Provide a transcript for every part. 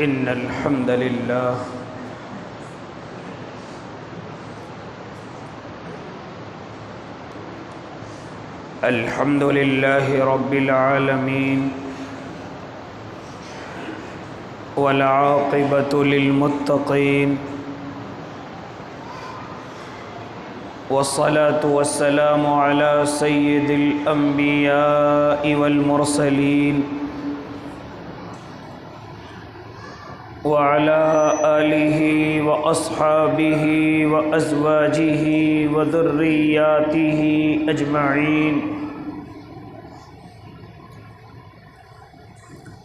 إن الحمد لله رب العالمين والعاقبة للمتقين والصلاة والسلام على سيد الأنبياء والمرسلين وعلى آله وأصحابه وأزواجه وذرياته أجمعين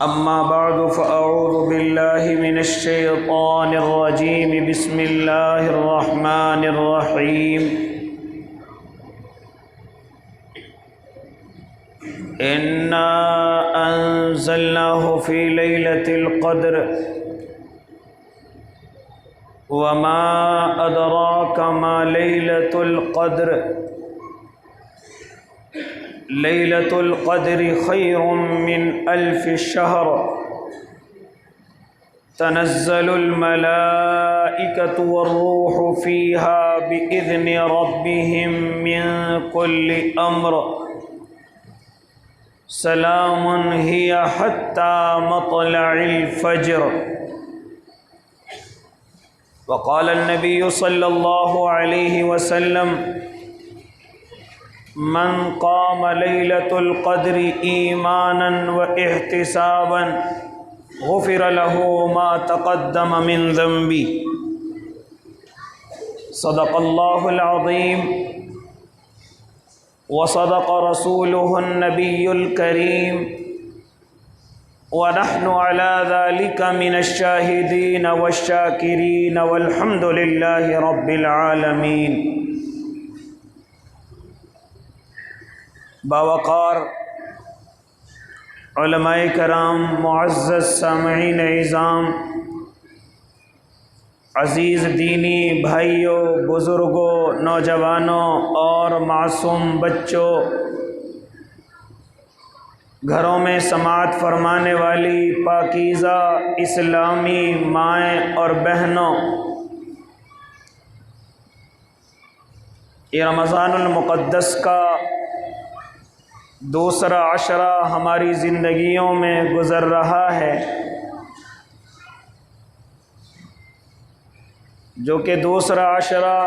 أما بعد فأعوذ بالله من الشيطان الرجيم بسم الله الرحمن الرحيم إنا أنزلناه في ليلة القدر وما أدراك ما ليلة القدر ليلة القدر خير من 1000 شهر تنزل الملائكة والروح فيها بإذن ربهم من كل أمر سلام هي حتى مطلع الفجر وقال النبي صلى الله عليه وسلم من قام ليلة القدر إيمانا واحتسابا غفر له ما تقدم من ذنبه صدق الله العظيم وصدق رسوله النبي الكريم ونحن على ذلك من الشاهدين والشاكرين والحمد لله رب العالمين باوقار علماء کرام، معزز سامعین اعظام، عزیز دینی بھائیوں، بزرگوں، نوجوانوں اور معصوم بچوں، گھروں میں سماعت فرمانے والی پاکیزہ اسلامی مائیں اور بہنوں، یہ رمضان المقدس کا دوسرا عشرہ ہماری زندگیوں میں گزر رہا ہے، جو کہ دوسرا عشرہ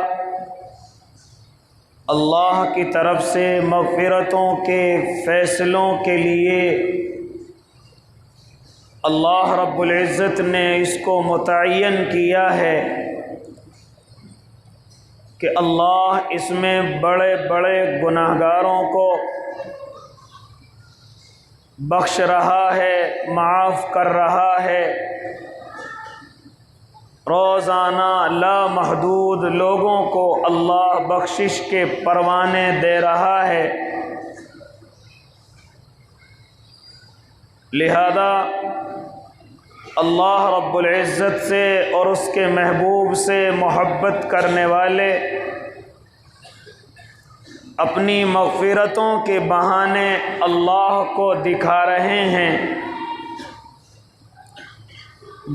اللہ کی طرف سے مغفرتوں کے فیصلوں کے لیے اللہ رب العزت نے اس کو متعین کیا ہے کہ اللہ اس میں بڑے بڑے گناہگاروں کو بخش رہا ہے، معاف کر رہا ہے، روزانہ لامحدود لوگوں کو اللہ بخشش کے پروانے دے رہا ہے۔ لہذا اللہ رب العزت سے اور اس کے محبوب سے محبت کرنے والے اپنی مغفرتوں کے بہانے اللہ کو دکھا رہے ہیں،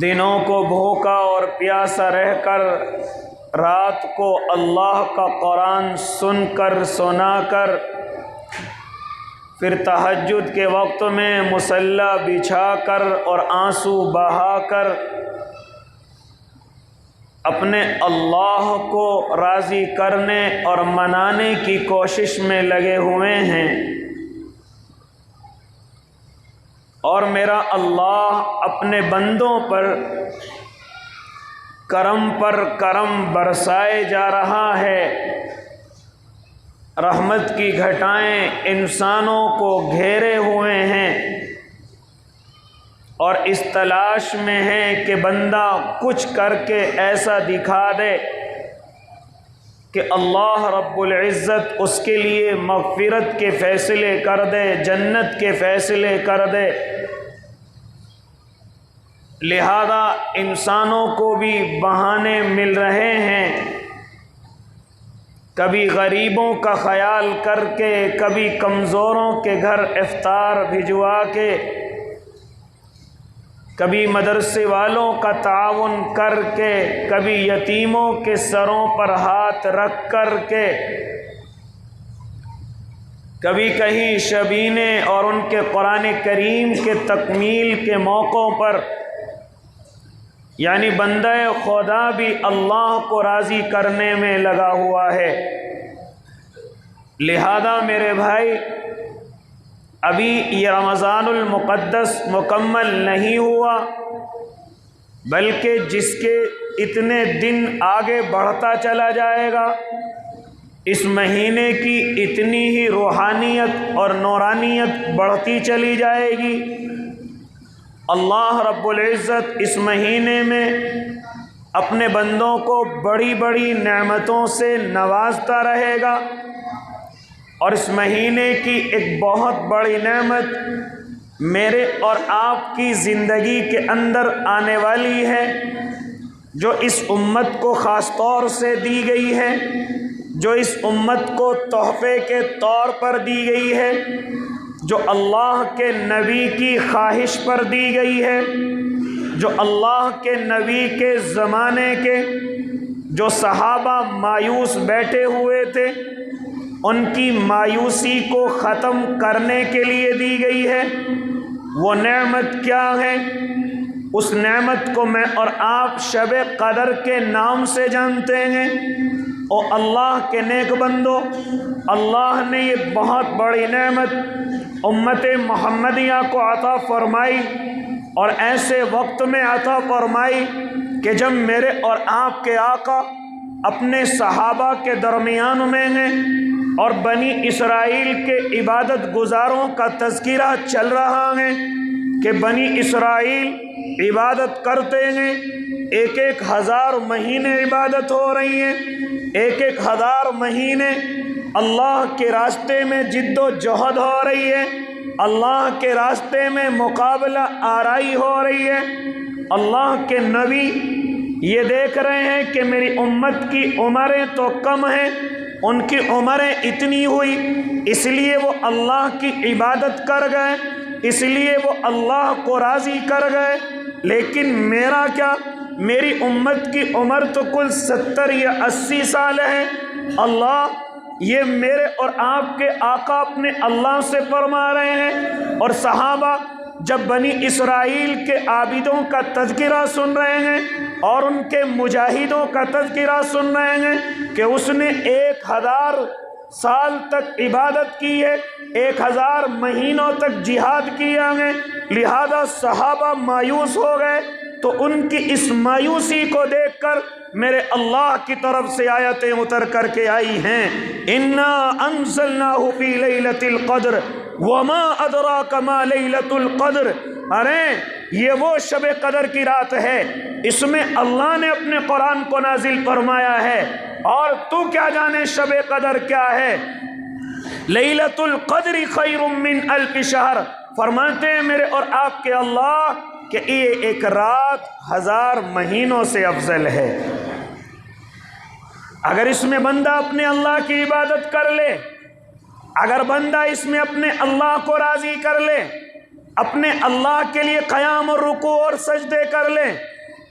دنوں کو بھوکا اور پیاسا رہ کر رات کو اللہ کا قرآن سن کر سنا کر پھر تہجد کے وقت میں مصلی بچھا کر اور آنسو بہا کر اپنے اللہ کو راضی کرنے اور منانے کی کوشش میں لگے ہوئے ہیں، اور میرا اللہ اپنے بندوں پر کرم برسائے جا رہا ہے، رحمت کی گھٹائیں انسانوں کو گھیرے ہوئے ہیں، اور اس تلاش میں ہے کہ بندہ کچھ کر کے ایسا دکھا دے کہ اللہ رب العزت اس کے لیے مغفرت کے فیصلے کر دے، جنت کے فیصلے کر دے۔ لہذا انسانوں کو بھی بہانے مل رہے ہیں، کبھی غریبوں کا خیال کر کے، کبھی کمزوروں کے گھر افطار بھجوا کے، کبھی مدرسے والوں کا تعاون کر کے، کبھی یتیموں کے سروں پر ہاتھ رکھ کر کے، کبھی کہیں شبینے اور ان کے قرآن کریم کے تکمیل کے موقعوں پر، یعنی بندہ خدا بھی اللہ کو راضی کرنے میں لگا ہوا ہے۔ لہذا میرے بھائی، ابھی یہ رمضان المقدس مکمل نہیں ہوا، بلکہ جس کے اتنے دن آگے بڑھتا چلا جائے گا، اس مہینے کی اتنی ہی روحانیت اور نورانیت بڑھتی چلی جائے گی۔ اللہ رب العزت اس مہینے میں اپنے بندوں کو بڑی بڑی نعمتوں سے نوازتا رہے گا، اور اس مہینے کی ایک بہت بڑی نعمت میرے اور آپ کی زندگی کے اندر آنے والی ہے، جو اس امت کو خاص طور سے دی گئی ہے، جو اس امت کو تحفے کے طور پر دی گئی ہے، جو اللہ کے نبی کی خواہش پر دی گئی ہے، جو اللہ کے نبی کے زمانے کے جو صحابہ مایوس بیٹھے ہوئے تھے، ان کی مایوسی کو ختم کرنے کے لیے دی گئی ہے۔ وہ نعمت کیا ہے؟ اس نعمت کو میں اور آپ شب قدر کے نام سے جانتے ہیں۔ او اللہ کے نیک بندو، اللہ نے یہ بہت بڑی نعمت امت محمدیہ کو عطا فرمائی، اور ایسے وقت میں عطا فرمائی کہ جب میرے اور آپ کے آقا اپنے صحابہ کے درمیان میں ہیں، اور بنی اسرائیل کے عبادت گزاروں کا تذکرہ چل رہا ہے کہ بنی اسرائیل عبادت کرتے ہیں، 1000 مہینے عبادت ہو رہی ہیں، 1000 مہینے اللہ کے راستے میں جد و جہد ہو رہی ہے، اللہ کے راستے میں مقابلہ آرائی ہو رہی ہے۔ اللہ کے نبی یہ دیکھ رہے ہیں کہ میری امت کی عمریں تو کم ہیں، ان کی عمریں اتنی ہوئی، اس لیے وہ اللہ کی عبادت کر گئے، اس لیے وہ اللہ کو راضی کر گئے۔ لیکن میرا کیا؟ میری امت کی عمر تو کل 70 یا 80 سال ہے۔ اللہ، یہ میرے اور آپ کے آقا اپنے اللہ سے فرما رہے ہیں، اور صحابہ جب بنی اسرائیل کے عابدوں کا تذکرہ سن رہے ہیں اور ان کے مجاہدوں کا تذکرہ سن رہے ہیں کہ اس نے 1000 سال تک عبادت کی ہے، 1000 مہینوں تک جہاد کیا ہے، لہذا صحابہ مایوس ہو گئے۔ تو ان کی اس مایوسی کو دیکھ کر میرے اللہ کی طرف سے آیتیں اتر کر کے آئی ہیں، اِنَّا أَنزَلْنَاهُ فِي لَيْلَةِ الْقَدْرِ وَمَا أَدْرَاكَ مَا لَيْلَةُ الْقَدْرِ۔ ارے یہ وہ شب قدر کی رات ہے، اس میں اللہ نے اپنے قرآن کو نازل فرمایا ہے، اور تو کیا جانے شب قدر کیا ہے؟ لیلۃ القدر خیر من 1000 شہر۔ فرماتے ہیں میرے اور آپ کے اللہ کہ یہ ایک رات 1000 مہینوں سے افضل ہے۔ اگر اس میں بندہ اپنے اللہ کی عبادت کر لے، اگر بندہ اس میں اپنے اللہ کو راضی کر لے، اپنے اللہ کے لیے قیام اور رکوع اور سجدے کر لے،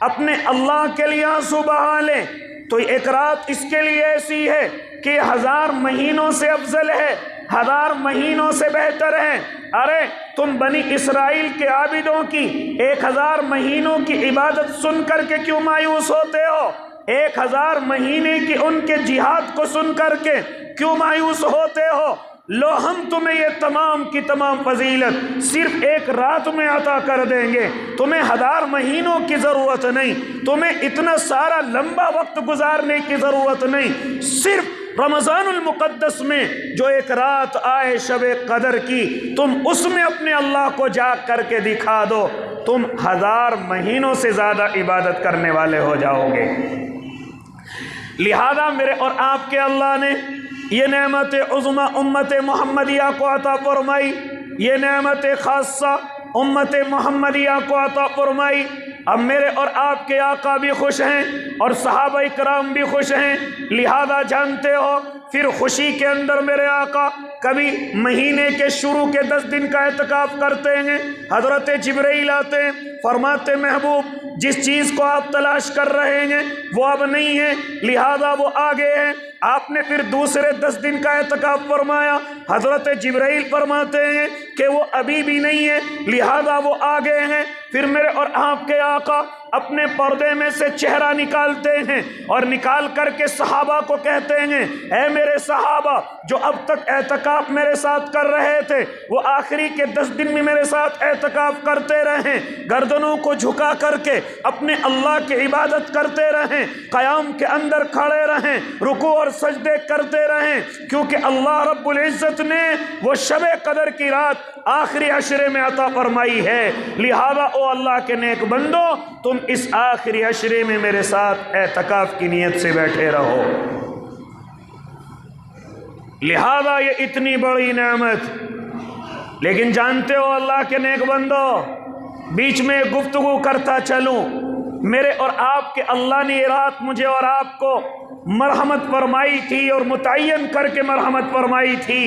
اپنے اللہ کے لیے آنسو بہا لے، تو ایک رات اس کے لیے ایسی ہے کہ 1000 مہینوں سے افضل ہے، 1000 مہینوں سے بہتر ہے۔ ارے تم بنی اسرائیل کے عابدوں کی 1000 مہینوں کی عبادت سن کر کے کیوں مایوس ہوتے ہو؟ 1000 مہینے کی ان کے جہاد کو سن کر کے کیوں مایوس ہوتے ہو؟ لو ہم تمہیں یہ تمام کی تمام فضیلت صرف ایک رات میں عطا کر دیں گے، تمہیں 1000 مہینوں کی ضرورت نہیں، تمہیں اتنا سارا لمبا وقت گزارنے کی ضرورت نہیں، صرف رمضان المقدس میں جو ایک رات آئے شب قدر کی، تم اس میں اپنے اللہ کو جاگ کر کے دکھا دو، تم 1000 مہینوں سے زیادہ عبادت کرنے والے ہو جاؤ گے۔ لہذا میرے اور آپ کے اللہ نے یہ نعمت عظمی امت محمدیہ کو عطا فرمائی، یہ نعمت خاصہ امت محمدیہ کو عطا فرمائی۔ اب میرے اور آپ کے آقا بھی خوش ہیں اور صحابہ اکرام بھی خوش ہیں، لہذا جانتے ہو پھر خوشی کے اندر میرے آقا کبھی مہینے کے شروع کے 10 دن کا اعتکاف کرتے ہیں، حضرت جبرائیل آتے ہیں، فرماتے محبوب جس چیز کو آپ تلاش کر رہے ہیں وہ اب نہیں ہے، لہذا وہ آگے ہے۔ آپ نے پھر دوسرے 10 دن کا اعتکاف فرمایا۔ حضرت جبرائیل فرماتے ہیں کہ وہ ابھی بھی نہیں ہے، لہذا وہ آگے ہیں۔ پھر میرے اور آپ کے آقا اپنے پردے میں سے چہرہ نکالتے ہیں اور نکال کر کے صحابہ کو کہتے ہیں، اے میرے صحابہ جو اب تک اعتکاف میرے ساتھ کر رہے تھے وہ آخری کے 10 دن میں میرے ساتھ اعتکاف کرتے رہیں، گردنوں کو جھکا کر کے اپنے اللہ کی عبادت کرتے رہیں، قیام کے اندر کھڑے رہیں، رکوع اور سجدے کرتے رہیں، کیونکہ اللہ رب العزت نے وہ شب قدر کی رات آخری عشرے میں عطا فرمائی ہے۔ لہذا او اللہ کے نیک بندو تم اس آخری عشرے میں میرے ساتھ اعتکاف کی نیت سے بیٹھے رہو۔ لہذا یہ اتنی بڑی نعمت، لیکن جانتے ہو اللہ کے نیک بندو بیچ میں گفتگو کرتا چلوں، میرے اور آپ کے اللہ نے یہ رات مجھے اور آپ کو مرحمت فرمائی تھی اور متعین کر کے مرحمت فرمائی تھی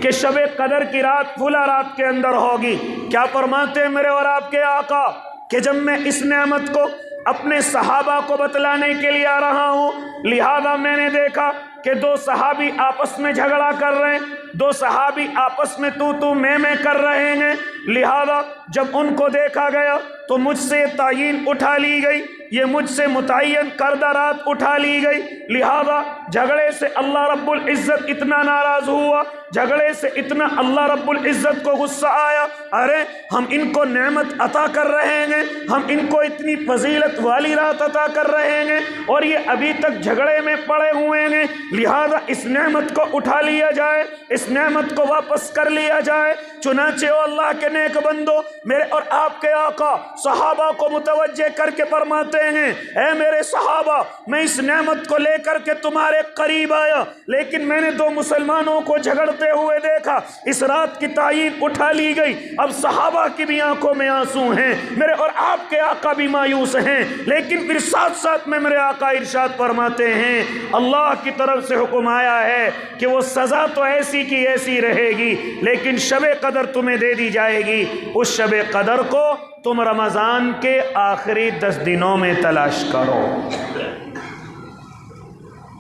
کہ شب قدر کی رات فلاں رات کے اندر ہوگی۔ کیا فرماتے ہیں میرے اور آپ کے آقا کہ جب میں اس نعمت کو اپنے صحابہ کو بتلانے کے لیے آ رہا ہوں، لہذا میں نے دیکھا کہ 2 صحابی آپس میں جھگڑا کر رہے ہیں، 2 صحابی آپس میں تو میں کر رہے ہیں، لہذا جب ان کو دیکھا گیا تو مجھ سے تعیین اٹھا لی گئی، یہ مجھ سے متعین کردہ رات اٹھا لی گئی، لہذا جھگڑے سے اللہ رب العزت اتنا ناراض ہوا، جھگڑے سے اتنا اللہ رب العزت کو غصہ آیا، ارے ہم ان کو نعمت عطا کر رہے ہیں، ہم ان کو اتنی فضیلت والی رات عطا کر رہے ہیں اور یہ ابھی تک جھگڑے میں پڑے ہوئے ہیں، لہذا اس نعمت کو اٹھا لیا جائے، اس نعمت کو واپس کر لیا جائے۔ چنانچہ او اللہ کے نیک بندو میرے اور آپ کے آقا صحابہ کو متوجہ کر کے فرماتے ہیں، اے میرے صحابہ میں اس نعمت کو لے کر کے تمہارے قریب آیا، لیکن میں نے 2 مسلمانوں کو جھگڑتے ہوئے دیکھا، اس رات کی تعیین اٹھا لی گئی، اب صحابہ کی بھی آنکھوں میں آنسو ہیں، میرے اور آپ کے آقا بھی مایوس ہیں، لیکن پھر ساتھ ساتھ میں میرے آقا ارشاد فرماتے ہیں اللہ کی طرف سے حکم آیا ہے کہ وہ سزا تو ایسی کی ایسی رہے گی، لیکن شب قدر تمہیں دے دی جائے گی، اس شب قدر کو تم رمضان کے آخری 10 دنوں میں تلاش کرو۔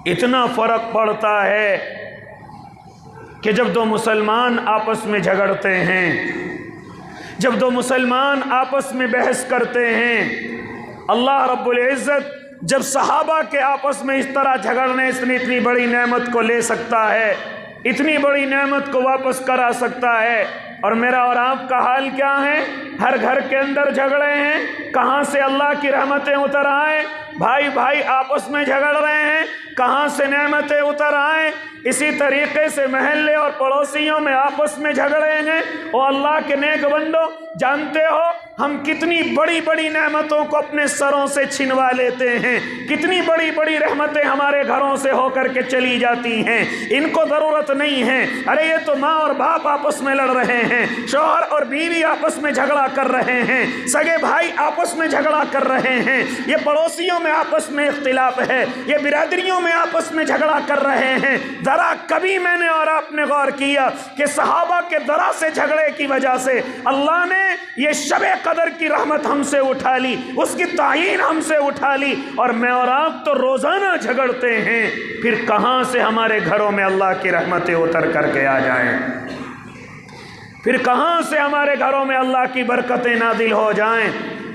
اتنا فرق پڑتا ہے کہ جب 2 مسلمان آپس میں جھگڑتے ہیں، جب 2 مسلمان آپس میں بحث کرتے ہیں، اللہ رب العزت جب صحابہ کے آپس میں اس طرح جھگڑنے سے اتنی بڑی نعمت کو لے سکتا ہے، اتنی بڑی نعمت کو واپس کرا سکتا ہے، اور میرا اور آپ کا حال کیا ہے؟ ہر گھر کے اندر جھگڑے ہیں، کہاں سے اللہ کی رحمتیں اتر آئیں؟ بھائی بھائی آپس میں جھگڑ رہے ہیں، کہاں سے نعمتیں اتر آئیں؟ اسی طریقے سے محلے اور پڑوسیوں میں آپس میں جھگڑے ہیں۔ اور اللہ کے نیک بندو جانتے ہو ہم کتنی بڑی بڑی نعمتوں کو اپنے سروں سے چھنوا لیتے ہیں، کتنی بڑی بڑی رحمتیں ہمارے گھروں سے ہو کر کے چلی جاتی ہیں، ان کو ضرورت نہیں ہے، ارے یہ تو ماں اور باپ آپس میں لڑ رہے ہیں، شوہر اور بیوی آپس میں جھگڑا کر رہے ہیں، سگے بھائی آپس میں جھگڑا کر رہے ہیں، یہ پڑوسیوں میں آپس میں اختلاف ہے، یہ برادریوں میں آپس میں جھگڑا کر رہے ہیں۔ ذرا کبھی میں نے اور آپ نے غور کیا کہ صحابہ کے ذرا سے جھگڑے کی وجہ سے اللہ نے یہ شب قدر کی رحمت ہم سے اٹھا لی، اس کی تعیین ہم سے اٹھا لی، اور میں اور آپ تو روزانہ جھگڑتے ہیں، پھر کہاں سے ہمارے گھروں میں اللہ کی رحمتیں اتر کر کے آ جائیں؟ پھر کہاں سے ہمارے گھروں میں اللہ کی برکتیں نازل ہو جائیں؟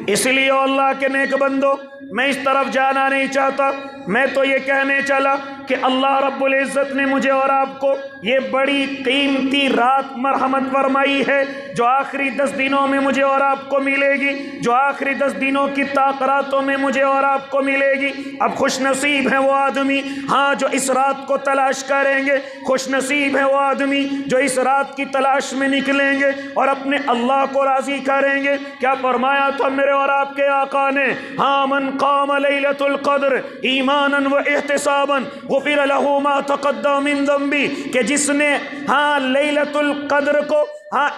اس لیے اللہ کے نیک بندو میں اس طرف جانا نہیں چاہتا، میں تو یہ کہنے چلا کہ اللہ رب العزت نے مجھے اور آپ کو یہ بڑی قیمتی رات مرحمت فرمائی ہے جو آخری 10 دنوں میں مجھے اور آپ کو ملے گی، جو آخری 10 دنوں کی تاخیراتوں میں مجھے اور آپ کو ملے گی۔ اب خوش نصیب ہے وہ آدمی ہاں جو اس رات کو تلاش کریں گے، خوش نصیب ہے وہ آدمی جو اس رات کی تلاش میں نکلیں گے اور اپنے اللہ کو راضی کریں گے۔ کیا فرمایا تھا میرے اور آپ کے آقا نے؟ ہاں من قام لیلۃ القدر ایمانا و احتسابا غفر له ما تقدم من ذنبی، کہ جس نے لیلۃ القدر کو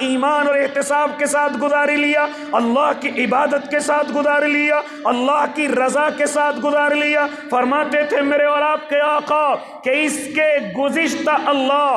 ایمان اور احتساب کے ساتھ گزار لیا، اللہ کی عبادت کے ساتھ گزار لیا، اللہ کی رضا کے ساتھ گزار لیا، فرماتے تھے میرے اور آپ کے آقا کہ اس کے گزشتہ اللہ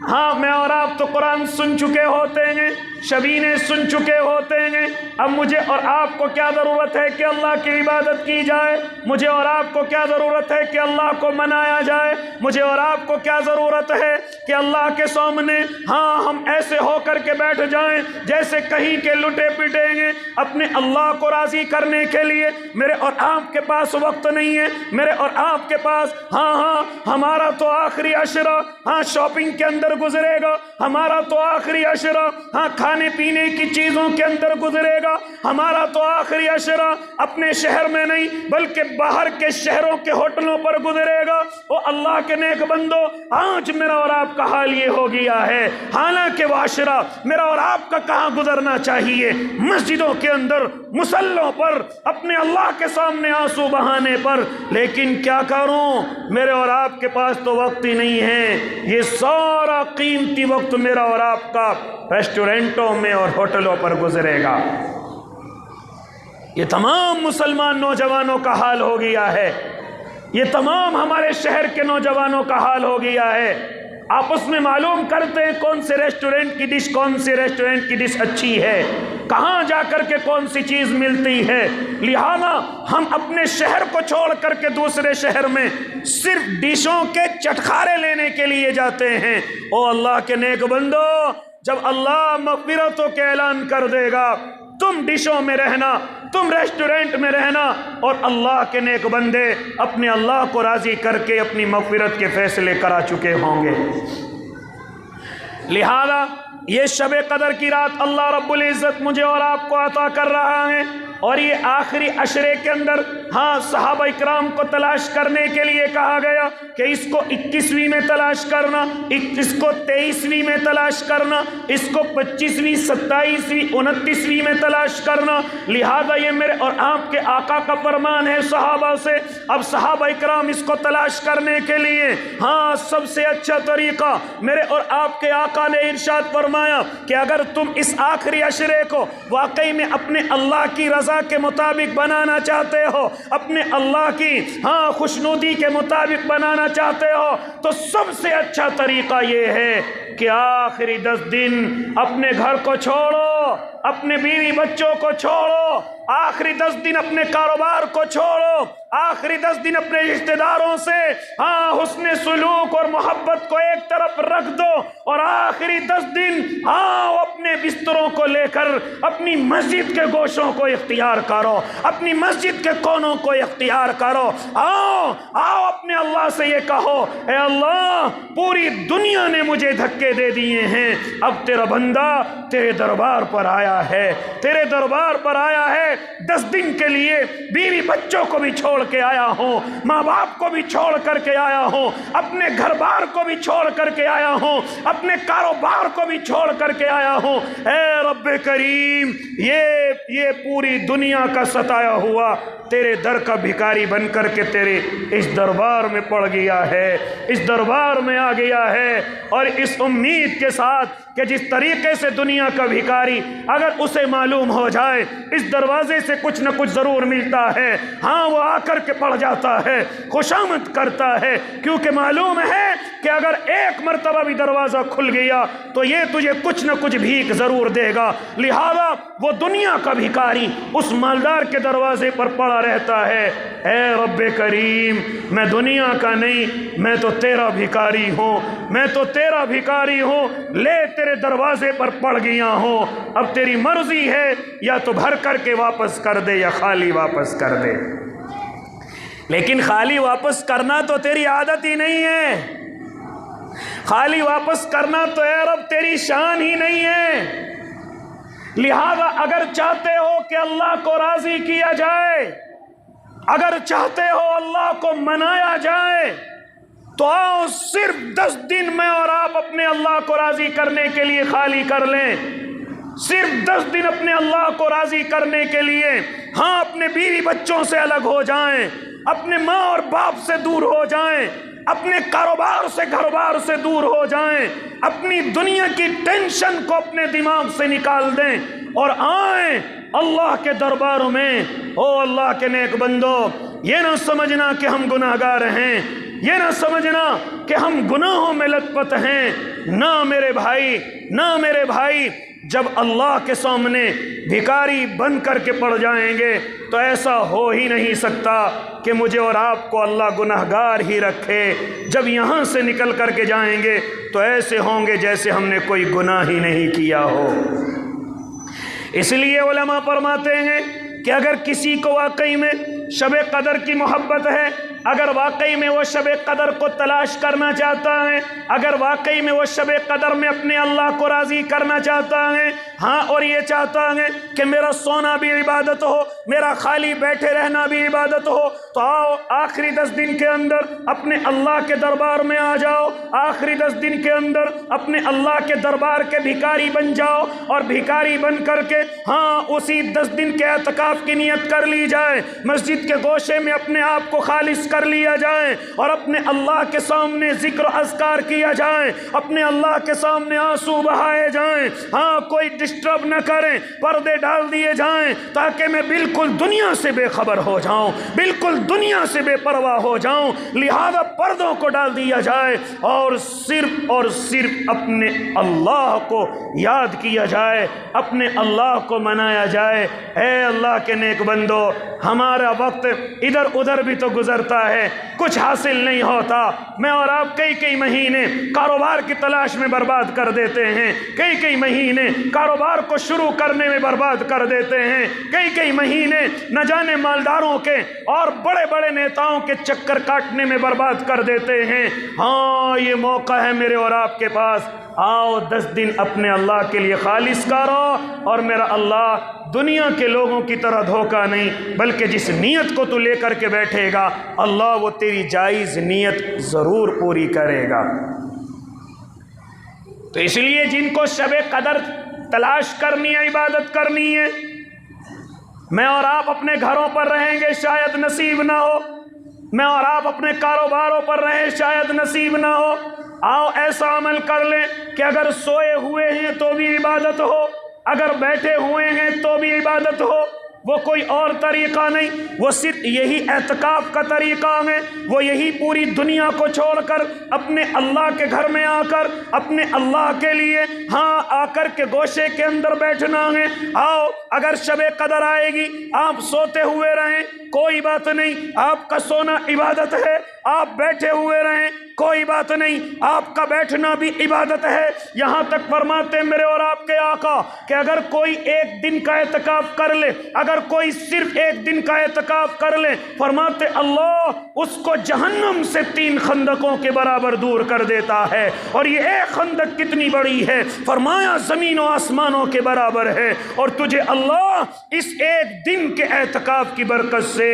ہاں میں اور آپ تو قرآن سن چکے ہوتے ہیں، شبینے سن چکے ہوتے ہیں، اب مجھے اور آپ کو کیا ضرورت ہے کہ اللہ کی عبادت کی جائے؟ مجھے اور آپ کو کیا ضرورت ہے کہ اللہ کو منایا جائے؟ مجھے اور آپ کو کیا ضرورت ہے کہ اللہ کے سامنے ہاں ہم ایسے ہو کر کے بیٹھ جائیں جیسے کہیں کے لٹے پٹیں گے اپنے اللہ کو راضی کرنے کے لیے؟ میرے اور آپ کے پاس وقت نہیں ہے، میرے اور آپ کے پاس ہاں ہمارا تو آخری عشرہ شاپنگ کے اندر گزرے گا، ہمارا تو آخری عشرہ کھانے پینے کی چیزوں کے اندر گزرے گا، ہمارا تو آخری عشرہ اپنے شہر میں نہیں بلکہ باہر کے شہروں کے ہوٹلوں پر گزرے گا۔ او اللہ کے نیک بندو، آج میرا اور آپ کا حال یہ ہو گیا ہے، حالانکہ وہ عشرہ میرا اور آپ کا کہاں گزرنا چاہیے؟ مسجدوں کے اندر، مصلوں پر، اپنے اللہ کے سامنے آنسو بہانے پر۔ لیکن کیا کروں، میرے اور آپ کے پاس تو وقت ہی نہیں ہے۔ یہ سارا قیمتی وقت میرا اور آپ کا ریسٹورنٹوں میں اور ہوٹلوں پر گزرے گا۔ یہ تمام مسلمان نوجوانوں کا حال ہو گیا ہے، یہ تمام ہمارے شہر کے نوجوانوں کا حال ہو گیا ہے۔ آپس میں معلوم کرتے ہیں کون سے ریسٹورنٹ کی ڈش، کون سے ریسٹورنٹ کی ڈش اچھی ہے، کہاں جا کر کے کون سی چیز ملتی ہے۔ لہذا ہم اپنے شہر کو چھوڑ کر کے دوسرے شہر میں صرف ڈشوں کے چٹخارے لینے کے لیے جاتے ہیں۔ او اللہ کے نیک بندو، جب اللہ مغفرتوں کے اعلان کر دے گا، تم ڈشوں میں رہنا، تم ریسٹورنٹ میں رہنا، اور اللہ کے نیک بندے اپنے اللہ کو راضی کر کے اپنی مغفرت کے فیصلے کرا چکے ہوں گے۔ لہذا یہ شب قدر کی رات اللہ رب العزت مجھے اور آپ کو عطا کر رہا ہے، اور یہ آخری عشرے کے اندر صحابہ اکرام کو تلاش کرنے کے لیے کہا گیا کہ اس کو 21ویں میں تلاش کرنا، اس کو 23ویں میں تلاش کرنا، اس کو 25ویں، 27ویں، 29ویں میں تلاش کرنا۔ لہذا یہ میرے اور آپ کے آقا کا فرمان ہے صحابہ سے۔ اب صحابہ اکرام اس کو تلاش کرنے کے لیے سب سے اچھا طریقہ میرے اور آپ کے آقا نے ارشاد فرمایا کہ اگر تم اس آخری عشرے کو واقعی میں اپنے اللہ کی رضا کے مطابق بنانا چاہتے ہو، اپنے اللہ کی خوشنودی کے مطابق بنانا چاہتے ہو، تو سب سے اچھا طریقہ یہ ہے کہ آخری 10 دن اپنے گھر کو چھوڑو، اپنے بیوی بچوں کو چھوڑو، آخری 10 دن اپنے کاروبار کو چھوڑو، آخری 10 دن اپنے رشتہ داروں سے حسن سلوک اور محبت کو ایک طرف رکھ دو، اور آخری 10 دن اپنے بستروں کو لے کر اپنی مسجد کے گوشوں کو اختیار کرو، اپنی مسجد کے کونوں کو اختیار کرو۔ آؤ اپنے اللہ سے یہ کہو، اے اللہ پوری دنیا نے مجھے دھکے دے دیے ہیں، اب تیرا بندہ تیرے دربار پر آیا ہے، تیرے دربار پر آیا ہے، 10 دن کے لیے بیوی بچوں کو بھی چھوڑ کے آیا ہوں، ماں باپ کو بھی چھوڑ کر کے آیا ہوں، اپنے گھر بار کو بھی چھوڑ کر کے آیا ہوں، اپنے کاروبار کو بھی چھوڑ کر کے آیا ہوں۔ اے رب کریم، یہ پوری دنیا کا ستایا ہوا تیرے در کا بھکاری بن کر کے تیرے اس دربار میں پڑ گیا ہے، اس دربار میں آ گیا ہے، اور اس امید کے ساتھ کہ جس طریقے سے دنیا کا بھکاری اگر اسے معلوم ہو جائے اس دروازے سے کچھ نہ کچھ ضرور ملتا ہے، وہ آ کر کے پڑ جاتا ہے، خوشامد کرتا ہے، کیونکہ معلوم ہے کہ اگر ایک مرتبہ بھی دروازہ کھل گیا تو یہ تجھے کچھ نہ کچھ بھیک ضرور دے گا۔ لہذا وہ دنیا کا بھکاری اس مالدار کے دروازے پر پڑا رہتا ہے، اے رب کریم میں دنیا کا نہیں، میں تو تیرا بھکاری ہوں، میں تو تیرا بھکاری ہوں، لے تیرے دروازے پر پڑ گیا ہوں، اب تیری مرضی ہے یا تو بھر کر کے واپس کر دے یا خالی واپس کر دے۔ لیکن خالی واپس کرنا تو تیری عادت ہی نہیں ہے، خالی واپس کرنا تو اے رب تیری شان ہی نہیں ہے۔ لہذا اگر چاہتے ہو کہ اللہ کو راضی کیا جائے، اگر چاہتے ہو اللہ کو منایا جائے، تو آؤ صرف 10 دن میں اور آپ اپنے اللہ کو راضی کرنے کے لیے خالی کر لیں، صرف 10 دن اپنے اللہ کو راضی کرنے کے لیے اپنے بیوی بچوں سے الگ ہو جائیں، اپنے ماں اور باپ سے دور ہو جائیں، اپنے کاروبار سے گھر بار سے دور ہو جائیں، اپنی دنیا کی ٹینشن کو اپنے دماغ سے نکال دیں اور آئیں اللہ کے درباروں میں۔ او اللہ کے نیک بندو، یہ نہ سمجھنا کہ ہم گناہگار ہیں، یہ نہ سمجھنا کہ ہم گناہوں میں لت پت ہیں۔ نہ میرے بھائی، نہ میرے بھائی، جب اللہ کے سامنے بھکاری بن کر کے پڑ جائیں گے تو ایسا ہو ہی نہیں سکتا کہ مجھے اور آپ کو اللہ گناہگار ہی رکھے۔ جب یہاں سے نکل کر کے جائیں گے تو ایسے ہوں گے جیسے ہم نے کوئی گناہ ہی نہیں کیا ہو۔ اس لیے علماء فرماتے ہیں کہ اگر کسی کو واقعی میں شب قدر کی محبت ہے، اگر واقعی میں وہ شب قدر کو تلاش کرنا چاہتا ہے، اگر واقعی میں وہ شب قدر میں اپنے اللہ کو راضی کرنا چاہتا ہے، ہاں، اور یہ چاہتا ہے کہ میرا سونا بھی عبادت ہو، میرا خالی بیٹھے رہنا بھی عبادت ہو، تو آؤ آخری 10 دن کے اندر اپنے اللہ کے دربار میں آ جاؤ، آخری 10 دن کے اندر اپنے اللہ کے دربار کے بھکاری بن جاؤ، اور بھکاری بن کر کے ہاں اسی 10 دن کے اعتکاف کی نیت کر لی جائے، مسجد کے گوشے میں اپنے آپ کو خالص کر لیا جائے، اور اپنے اللہ کے سامنے ذکر و اذکار کیا جائے، اپنے اللہ کے سامنے آنسو بہائے جائیں، ہاں کوئی ڈسٹرب نہ کریں، پردے ڈال دیے جائیں تاکہ میں بالکل دنیا سے بے خبر ہو جاؤں، بالکل دنیا سے بے پرواہ ہو جاؤں، لہذا پردوں کو ڈال دیا جائے اور صرف اپنے اللہ کو یاد کیا جائے، اپنے اللہ کو منایا جائے۔ اے اللہ کے نیک بندو، ہمارا وقت ادھر ادھر بھی تو گزرتا ہے، کچھ حاصل نہیں ہوتا، میں اور آپ کئی مہینے کاروبار کی تلاش میں برباد کر دیتے ہیں، کئی مہینے کاروبار کو شروع کرنے میں برباد کر دیتے ہیں، کئی مہینے نہ جانے مالداروں کے اور بڑے بڑے نیتاؤں کے چکر کاٹنے میں برباد کر دیتے ہیں۔ ہاں یہ موقع ہے میرے اور آپ کے پاس، آؤ 10 دن اپنے اللہ کے لیے خالص کرو، اور میرا اللہ دنیا کے لوگوں کی طرح دھوکہ نہیں، بلکہ جس نیت کو تو لے کر کے بیٹھے گا اللہ وہ تیری جائز نیت ضرور پوری کرے گا۔ تو اس لیے جن کو شب قدر تلاش کرنی ہے، عبادت کرنی ہے، میں اور آپ اپنے گھروں پر رہیں گے شاید نصیب نہ ہو، میں اور آپ اپنے کاروباروں پر رہیں شاید نصیب نہ ہو، آؤ ایسا عمل کر لیں کہ اگر سوئے ہوئے ہیں تو بھی عبادت ہو، اگر بیٹھے ہوئے ہیں تو بھی عبادت ہو، وہ کوئی اور طریقہ نہیں، وہ صرف یہی اعتکاف کا طریقہ ہے، وہ یہی پوری دنیا کو چھوڑ کر اپنے اللہ کے گھر میں آ کر اپنے اللہ کے لیے ہاں آ کر کے گوشے کے اندر بیٹھنا ہے۔ آؤ اگر شب قدر آئے گی آپ سوتے ہوئے رہیں کوئی بات نہیں، آپ کا سونا عبادت ہے، آپ بیٹھے ہوئے رہیں کوئی بات نہیں، آپ کا بیٹھنا بھی عبادت ہے۔ یہاں تک فرماتے ہیں میرے اور آپ کے آقا کہ اگر کوئی 1 دن کا اعتکاف کر لے، اگر کوئی صرف 1 دن کا اعتکاف کر لے، فرماتے اللہ اس کو جہنم سے 3 خندقوں کے برابر دور کر دیتا ہے، اور یہ ایک خندق کتنی بڑی ہے، فرمایا زمین و آسمانوں کے برابر ہے، اور تجھے اللہ اس 1 دن کے اعتکاف کی برکت سے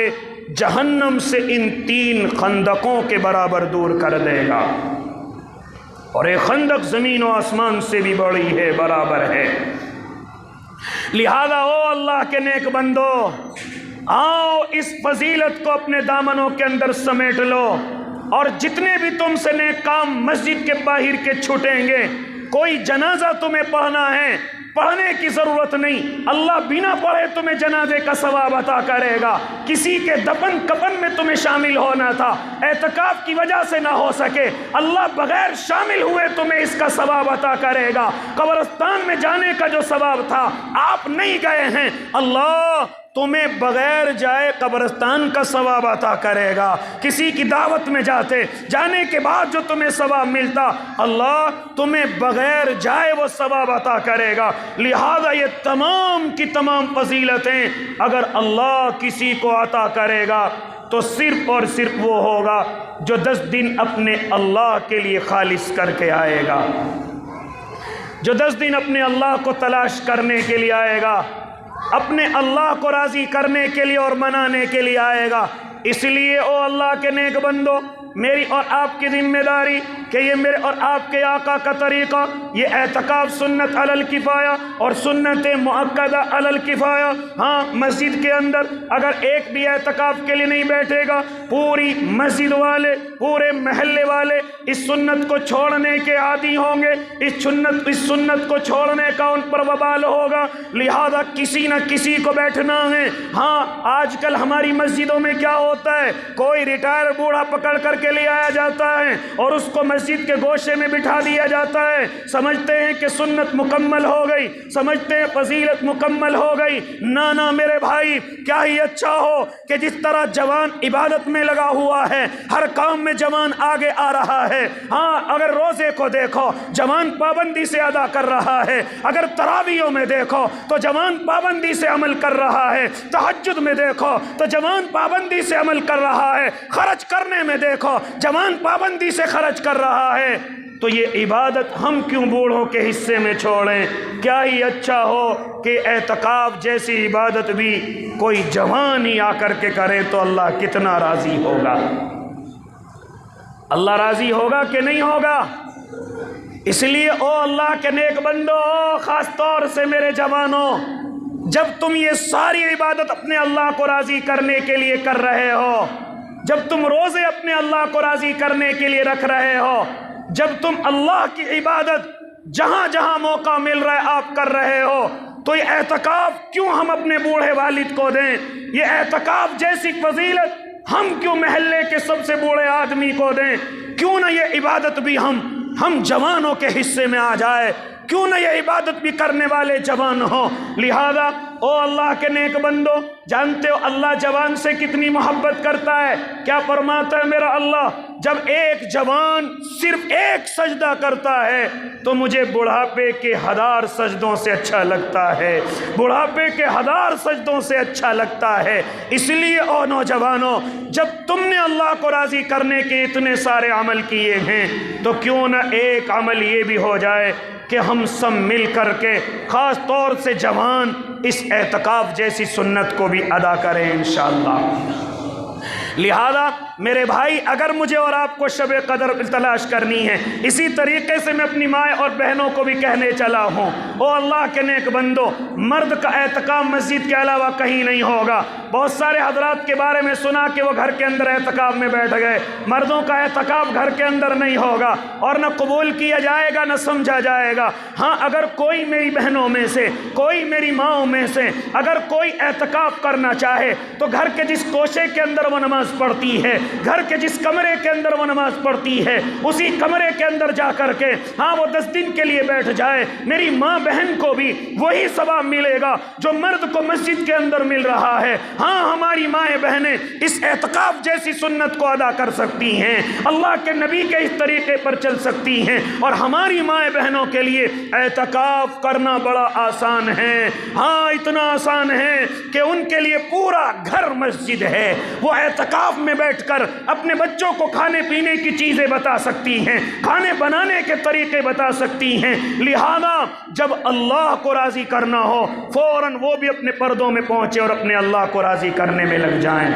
جہنم سے ان 3 خندقوں کے برابر دور کر دے گا، اور ایک خندق زمین و آسمان سے بھی بڑی ہے، برابر ہے۔ لہذا او اللہ کے نیک بندو، آؤ اس فضیلت کو اپنے دامنوں کے اندر سمیٹ لو، اور جتنے بھی تم سے نیک کام مسجد کے باہر کے چھوٹیں گے، کوئی جنازہ تمہیں پڑھنا ہے، پڑھنے کی ضرورت نہیں، اللہ بنا پڑھے تمہیں جنازے کا ثواب عطا کرے گا۔ کسی کے دفن کفن میں تمہیں شامل ہونا تھا، اعتکاف کی وجہ سے نہ ہو سکے، اللہ بغیر شامل ہوئے تمہیں اس کا ثواب عطا کرے گا۔ قبرستان میں جانے کا جو ثواب تھا آپ نہیں گئے ہیں، اللہ تمہیں بغیر جائے قبرستان کا ثواب عطا کرے گا۔ کسی کی دعوت میں جانے کے بعد جو تمہیں ثواب ملتا اللہ تمہیں بغیر جائے وہ ثواب عطا کرے گا۔ لہذا یہ تمام کی تمام فضیلتیں اگر اللہ کسی کو عطا کرے گا تو صرف اور صرف وہ ہوگا جو 10 دن اپنے اللہ کے لیے خالص کر کے آئے گا، جو 10 دن اپنے اللہ کو تلاش کرنے کے لیے آئے گا، اپنے اللہ کو راضی کرنے کے لیے اور منانے کے لیے آئے گا۔ اس لیے او اللہ کے نیک بندو، میری اور آپ کی ذمہ داری کہ یہ میرے اور آپ کے آقا کا طریقہ، یہ اعتکاف سنت علی الکفایہ اور سنت مؤکدہ علی الکفایہ۔ ہاں مسجد کے اندر اگر ایک بھی اعتکاف کے لیے نہیں بیٹھے گا، پوری مسجد والے پورے محلے والے اس سنت کو چھوڑنے کے عادی ہوں گے، اس سنت کو چھوڑنے کا ان پر وبال ہوگا۔ لہذا کسی نہ کسی کو بیٹھنا ہے۔ ہاں آج کل ہماری مسجدوں میں کیا ہوتا ہے، کوئی ریٹائر بوڑھا پکڑ کر کے کے لے آیا جاتا ہے اور اس کو مسجد کے گوشے میں بٹھا دیا جاتا ہے، سمجھتے ہیں کہ سنت مکمل ہو گئی، سمجھتے ہیں فضیلت مکمل ہو گئی۔ نانا میرے بھائی، کیا ہی اچھا ہو کہ جس طرح جوان عبادت میں لگا ہوا ہے، ہر کام میں جوان آگے آ رہا ہے۔ ہاں، اگر روزے کو دیکھو جوان پابندی سے ادا کر رہا ہے، اگر تراویحوں میں دیکھو تو جوان پابندی سے عمل کر رہا ہے، تہجد میں دیکھو تو جوان پابندی سے عمل کر رہا ہے، خرچ کرنے میں دیکھو جوان پابندی سے خرچ کر رہا ہے۔ تو یہ عبادت ہم کیوں بوڑھوں کے حصے میں چھوڑیں؟ کیا ہی اچھا ہو کہ اعتکاف جیسی عبادت بھی کوئی جوان ہی آ کر کے کرے تو اللہ کتنا راضی ہوگا۔ اللہ راضی ہوگا کہ نہیں ہوگا؟ اس لیے او اللہ کے نیک بندو، خاص طور سے میرے جوانوں، جب تم یہ ساری عبادت اپنے اللہ کو راضی کرنے کے لیے کر رہے ہو، جب تم روزے اپنے اللہ کو راضی کرنے کے لیے رکھ رہے ہو، جب تم اللہ کی عبادت جہاں جہاں موقع مل رہا ہے آپ کر رہے ہو، تو یہ اعتکاف کیوں ہم اپنے بوڑھے والد کو دیں؟ یہ اعتکاف جیسی فضیلت ہم کیوں محلے کے سب سے بوڑھے آدمی کو دیں؟ کیوں نہ یہ عبادت بھی ہم جوانوں کے حصے میں آ جائے؟ کیوں نہ یہ عبادت بھی کرنے والے جوان ہوں؟ لہذا او اللہ کے نیک بندو، جانتے ہو اللہ جوان سے کتنی محبت کرتا ہے؟ کیا فرماتا ہے میرا اللہ؟ جب ایک جوان صرف ایک سجدہ کرتا ہے تو مجھے بڑھاپے کے 1000 سجدوں سے اچھا لگتا ہے، بڑھاپے کے 1000 سجدوں سے اچھا لگتا ہے۔ اس لیے او نوجوانوں، جب تم نے اللہ کو راضی کرنے کے اتنے سارے عمل کیے ہیں تو کیوں نہ ایک عمل یہ بھی ہو جائے کہ ہم سب مل کر کے، خاص طور سے جوان، اس اعتکاف جیسی سنت کو بھی ادا کریں انشاءاللہ۔ لہذا میرے بھائی، اگر مجھے اور آپ کو شب قدر تلاش کرنی ہے، اسی طریقے سے میں اپنی مائیں اور بہنوں کو بھی کہنے چلا ہوں، او اللہ کے نیک بندو، مرد کا اعتکاف مسجد کے علاوہ کہیں نہیں ہوگا۔ بہت سارے حضرات کے بارے میں سنا کہ وہ گھر کے اندر اعتکاف میں بیٹھ گئے۔ مردوں کا اعتکاف گھر کے اندر نہیں ہوگا، اور نہ قبول کیا جائے گا نہ سمجھا جائے گا۔ ہاں، اگر کوئی میری بہنوں میں سے، کوئی میری ماؤں میں سے اگر کوئی اعتکاف کرنا چاہے تو گھر کے جس کوشے کے اندر وہ نماز پڑھتی ہے، گھر کے جس کمرے کے اندر وہ نماز پڑھتی ہے، اسی کمرے کے اندر جا کر کے وہ 10 دن کے لیے بیٹھ جائے، میری ماں بہن کو بھی وہی ثواب ملے گا جو مرد کو مسجد کے اندر مل رہا ہے۔ ہاں، ہماری مائیں بہنیں اس اعتکاف جیسی سنت کو ادا کر سکتی ہیں، اللہ کے نبی کے اس طریقے پر چل سکتی ہیں، اور ہماری مائیں بہنوں کے لیے اعتکاف کرنا بڑا آسان ہے۔ ہاں، اتنا آسان ہے کہ ان کے لیے پورا گھر مسجد ہے، وہ اعتکاف میں بیٹھ کر اپنے بچوں کو کھانے پینے کی چیزیں بتا سکتی ہیں، کھانے بنانے کے طریقے بتا سکتی ہیں۔ لہذا جب اللہ کو راضی کرنا ہو، فوراً وہ بھی اپنے پردوں میں پہنچے اور اپنے اللہ کو راضی کرنے میں لگ جائیں۔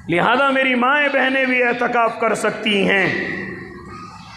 لہذا میری مائیں بہنیں بھی اعتکاف کر سکتی ہیں۔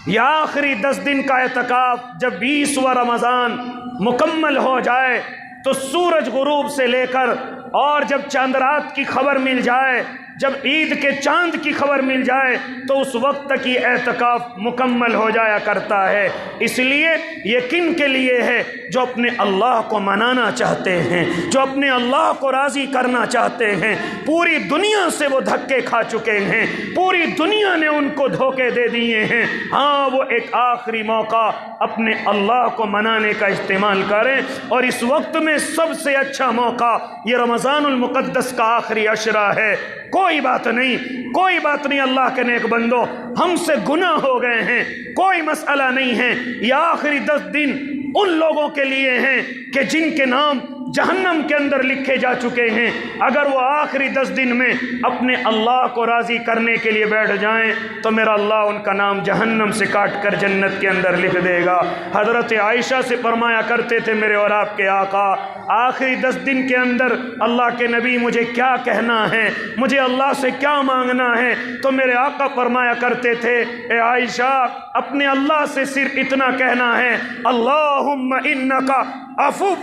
یا آخری 10 دن کا اعتکاف جب 20واں رمضان مکمل ہو جائے تو سورج غروب سے لے کر اور جب چاند رات کی خبر مل جائے، جب عید کے چاند کی خبر مل جائے تو اس وقت تک یہ اعتکاف مکمل ہو جایا کرتا ہے۔ اس لیے یہ کن کے لیے ہے؟ جو اپنے اللہ کو منانا چاہتے ہیں، جو اپنے اللہ کو راضی کرنا چاہتے ہیں۔ پوری دنیا سے وہ دھکے کھا چکے ہیں، پوری دنیا نے ان کو دھوکے دے دیے ہیں۔ ہاں، وہ ایک آخری موقع اپنے اللہ کو منانے کا استعمال کریں، اور اس وقت میں سب سے اچھا موقع یہ رمضان المقدس کا آخری عشرہ ہے۔ کوئی بات نہیں، کوئی بات نہیں اللہ کے نیک بندو، ہم سے گناہ ہو گئے ہیں، کوئی مسئلہ نہیں ہے۔ یہ آخری 10 دن ان لوگوں کے لیے ہیں کہ جن کے نام جہنم کے اندر لکھے جا چکے ہیں۔ اگر وہ آخری 10 دن میں اپنے اللہ کو راضی کرنے کے لیے بیٹھ جائیں تو میرا اللہ ان کا نام جہنم سے کاٹ کر جنت کے اندر لکھ دے گا۔ حضرت عائشہ سے فرمایا کرتے تھے میرے اور آپ کے آقا، آخری 10 دن کے اندر اللہ کے نبی مجھے کیا کہنا ہے، مجھے اللہ سے کیا مانگنا ہے؟ تو میرے آقا فرمایا کرتے تھے، اے عائشہ، اپنے اللہ سے صرف اتنا کہنا ہے، اللہم انکا عفو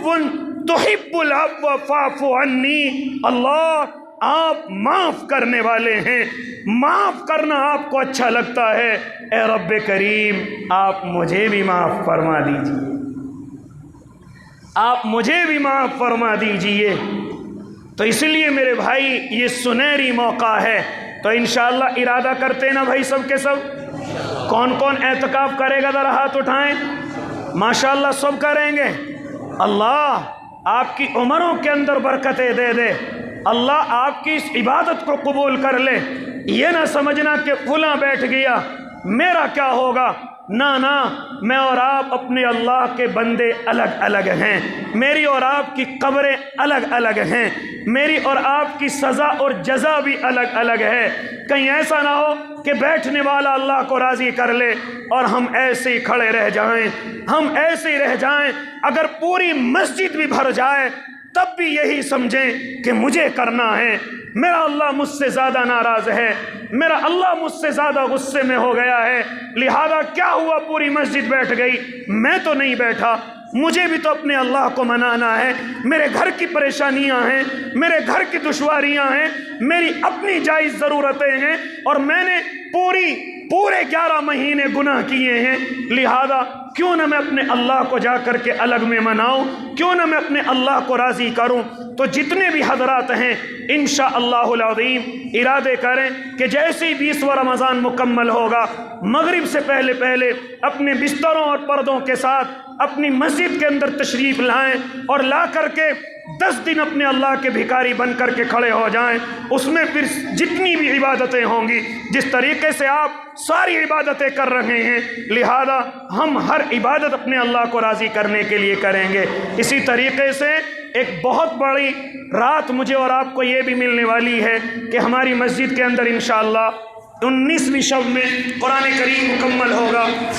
تحب العفو فاعف عنی۔ اللہ، آپ معاف کرنے والے ہیں، معاف کرنا آپ کو اچھا لگتا ہے، اے رب کریم آپ مجھے بھی معاف فرما دیجیے، آپ مجھے بھی معاف فرما دیجیے۔ تو اس لیے میرے بھائی، یہ سنہری موقع ہے تو انشاءاللہ ارادہ کرتے نا بھائی سب کے سب؟ کون کون اعتکاف کرے گا ذرا ہاتھ اٹھائیں. ماشاءاللہ سب کریں گے. اللہ آپ کی عمروں کے اندر برکتیں دے دے. اللہ آپ کی اس عبادت کو قبول کر لے. یہ نہ سمجھنا کہ فلاں بیٹھ گیا میرا کیا ہوگا. نہ میں اور آپ اپنے اللہ کے بندے الگ الگ ہیں. میری اور آپ کی قبریں الگ الگ ہیں. میری اور آپ کی سزا اور جزا بھی الگ الگ ہے. کہیں ایسا نہ ہو کہ بیٹھنے والا اللہ کو راضی کر لے اور ہم ایسے ہی کھڑے رہ جائیں, ہم ایسے ہی رہ جائیں. اگر پوری مسجد بھی بھر جائے تب بھی یہی سمجھیں کہ مجھے کرنا ہے. میرا اللہ مجھ سے زیادہ ناراض ہے, میرا اللہ مجھ سے زیادہ غصے میں ہو گیا ہے. لہذا کیا ہوا پوری مسجد بیٹھ گئی, میں تو نہیں بیٹھا. مجھے بھی تو اپنے اللہ کو منانا ہے. میرے گھر کی پریشانیاں ہیں, میرے گھر کی دشواریاں ہیں, میری اپنی جائز ضرورتیں ہیں, اور میں نے پورے 11 مہینے گناہ کیے ہیں. لہذا کیوں نہ میں اپنے اللہ کو جا کر کے الگ میں مناؤں, کیوں نہ میں اپنے اللہ کو راضی کروں. تو جتنے بھی حضرات ہیں انشاءاللہ العظیم ارادے کریں کہ جیسے ہی 20واں رمضان مکمل ہوگا مغرب سے پہلے اپنے بستروں اور پردوں کے ساتھ اپنی مسجد کے اندر تشریف لائیں, اور لا کر کے 10 دن اپنے اللہ کے بھکاری بن کر کے کھڑے ہو جائیں. اس میں پھر جتنی بھی عبادتیں ہوں گی, جس طریقے سے آپ ساری عبادتیں کر رہے ہیں, لہذا ہم ہر عبادت اپنے اللہ کو راضی کرنے کے لیے کریں گے. اسی طریقے سے ایک بہت بڑی رات مجھے اور آپ کو یہ بھی ملنے والی ہے کہ ہماری مسجد کے اندر انشاءاللہ 19ویں شب میں قرآن کریم مکمل ہوگا.